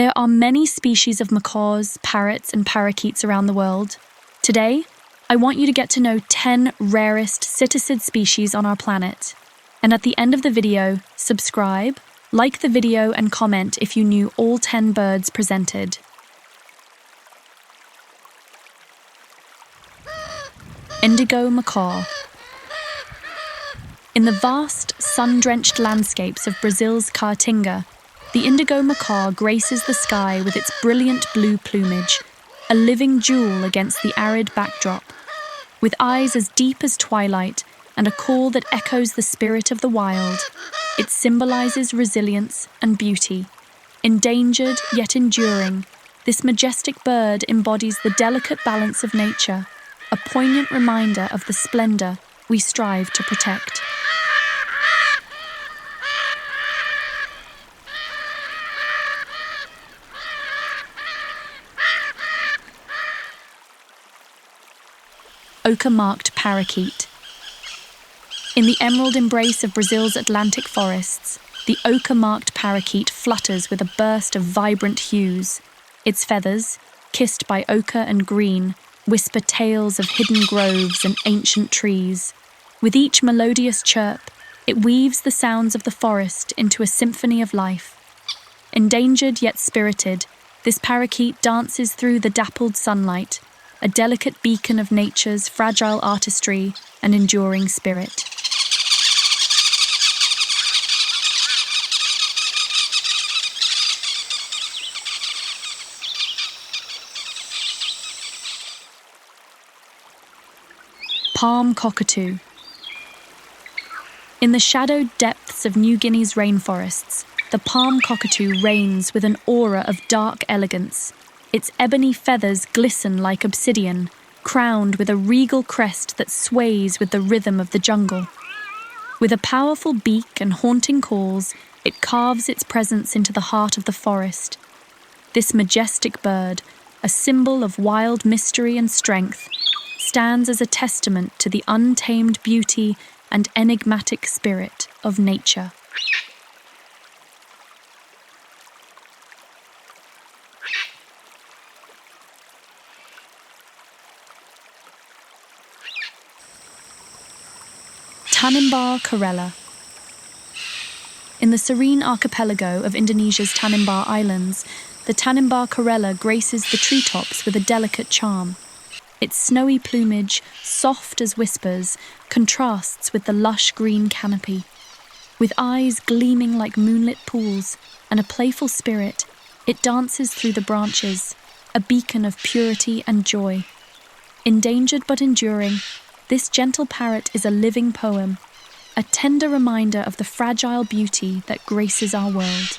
There are many species of macaws, parrots, and parakeets around the world. Today, I want you to get to know 10 rarest Psittacid species on our planet. And at the end of the video, subscribe, like the video, and comment if you knew all 10 birds presented. Indigo Macaw. In the vast, sun-drenched landscapes of Brazil's Caatinga, the indigo macaw graces the sky with its brilliant blue plumage, a living jewel against the arid backdrop. With eyes as deep as twilight and a call that echoes the spirit of the wild, it symbolizes resilience and beauty. Endangered yet enduring, this majestic bird embodies the delicate balance of nature, a poignant reminder of the splendor we strive to protect. Ochre-marked Parakeet. In the emerald embrace of Brazil's Atlantic forests, the ochre-marked parakeet flutters with a burst of vibrant hues. Its feathers, kissed by ochre and green, whisper tales of hidden groves and ancient trees. With each melodious chirp, it weaves the sounds of the forest into a symphony of life. Endangered yet spirited, this parakeet dances through the dappled sunlight, a delicate beacon of nature's fragile artistry and enduring spirit. Palm cockatoo. In the shadowed depths of New Guinea's rainforests, the palm cockatoo reigns with an aura of dark elegance. Its ebony feathers glisten like obsidian, crowned with a regal crest that sways with the rhythm of the jungle. With a powerful beak and haunting calls, it carves its presence into the heart of the forest. This majestic bird, a symbol of wild mystery and strength, stands as a testament to the untamed beauty and enigmatic spirit of nature. Tanimbar Corella. In the serene archipelago of Indonesia's Tanimbar Islands, the Tanimbar Corella graces the treetops with a delicate charm. Its snowy plumage, soft as whispers, contrasts with the lush green canopy. With eyes gleaming like moonlit pools and a playful spirit, it dances through the branches, a beacon of purity and joy. Endangered but enduring, this gentle parrot is a living poem, a tender reminder of the fragile beauty that graces our world.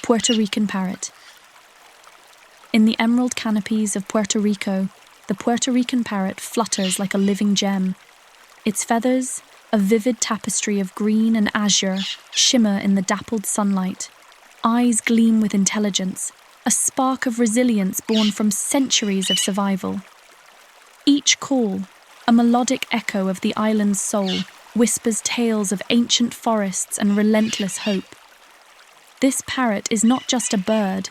Puerto Rican parrot. In the emerald canopies of Puerto Rico, the Puerto Rican parrot flutters like a living gem. Its feathers, a vivid tapestry of green and azure, shimmer in the dappled sunlight. Eyes gleam with intelligence, a spark of resilience born from centuries of survival. Each call, a melodic echo of the island's soul, whispers tales of ancient forests and relentless hope. This parrot is not just a bird,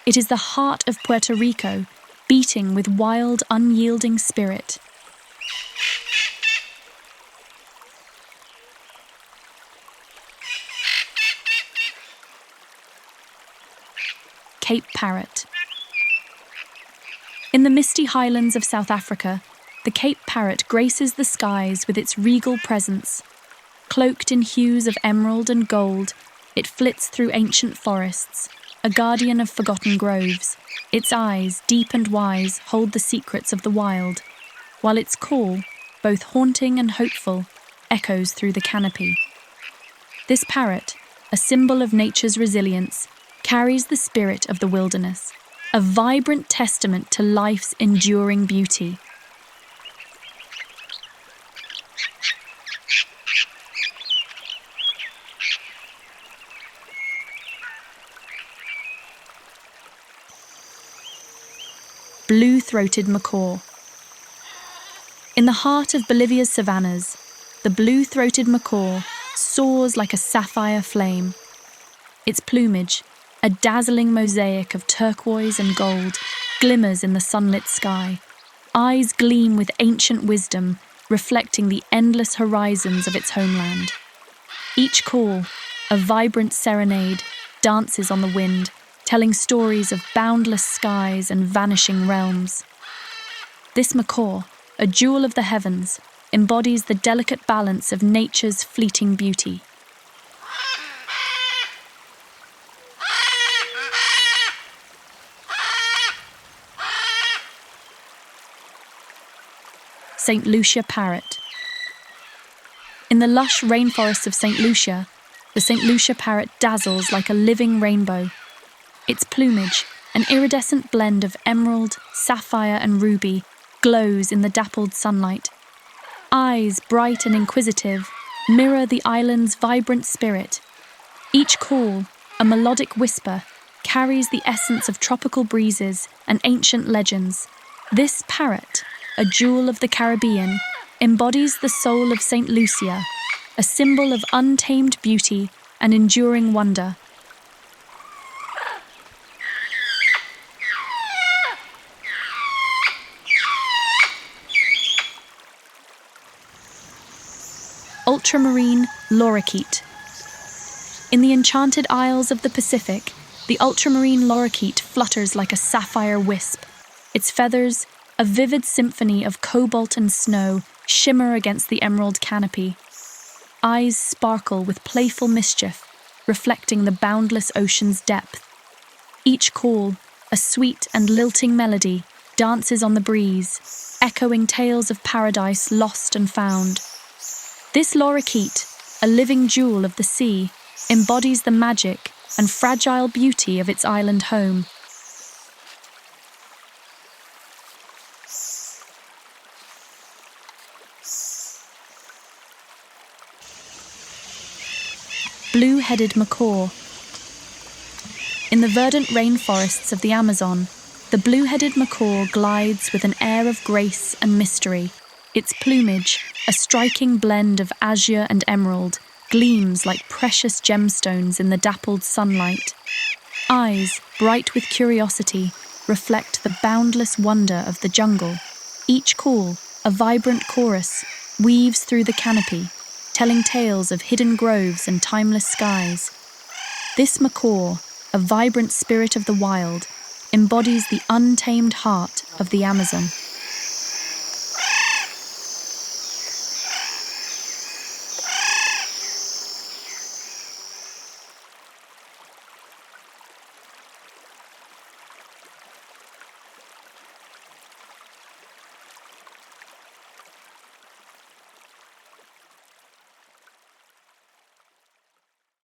it is the heart of Puerto Rico, beating with wild, unyielding spirit. Cape parrot. In the misty highlands of South Africa, the Cape parrot graces the skies with its regal presence. Cloaked in hues of emerald and gold, it flits through ancient forests, a guardian of forgotten groves. Its eyes, deep and wise, hold the secrets of the wild, while its call, both haunting and hopeful, echoes through the canopy. This parrot, a symbol of nature's resilience, carries the spirit of the wilderness, a vibrant testament to life's enduring beauty. blue-throated macaw. In the heart of Bolivia's savannas, the blue-throated macaw soars like a sapphire flame. Its plumage, a dazzling mosaic of turquoise and gold, glimmers in the sunlit sky. Eyes gleam with ancient wisdom, reflecting the endless horizons of its homeland. Each call, a vibrant serenade, dances on the wind, telling stories of boundless skies and vanishing realms. This macaw, a jewel of the heavens, embodies the delicate balance of nature's fleeting beauty. St. Lucia Parrot. In the lush rainforests of St. Lucia, the St. Lucia parrot dazzles like a living rainbow. Its plumage, an iridescent blend of emerald, sapphire and ruby, glows in the dappled sunlight. Eyes, bright and inquisitive, mirror the island's vibrant spirit. Each call, a melodic whisper, carries the essence of tropical breezes and ancient legends. This parrot, a jewel of the Caribbean, embodies the soul of St. Lucia, a symbol of untamed beauty and enduring wonder. Ultramarine Lorikeet. In the enchanted isles of the Pacific, the ultramarine lorikeet flutters like a sapphire wisp. Its feathers, a vivid symphony of cobalt and snow, shimmer against the emerald canopy. Eyes sparkle with playful mischief, reflecting the boundless ocean's depth. Each call, a sweet and lilting melody, dances on the breeze, echoing tales of paradise lost and found. This lorikeet, a living jewel of the sea, embodies the magic and fragile beauty of its island home. Blue-headed macaw. In the verdant rainforests of the Amazon, the blue-headed macaw glides with an air of grace and mystery. Its plumage, a striking blend of azure and emerald, gleams like precious gemstones in the dappled sunlight. Eyes, bright with curiosity, reflect the boundless wonder of the jungle. Each call, a vibrant chorus, weaves through the canopy, telling tales of hidden groves and timeless skies. This macaw, a vibrant spirit of the wild, embodies the untamed heart of the Amazon.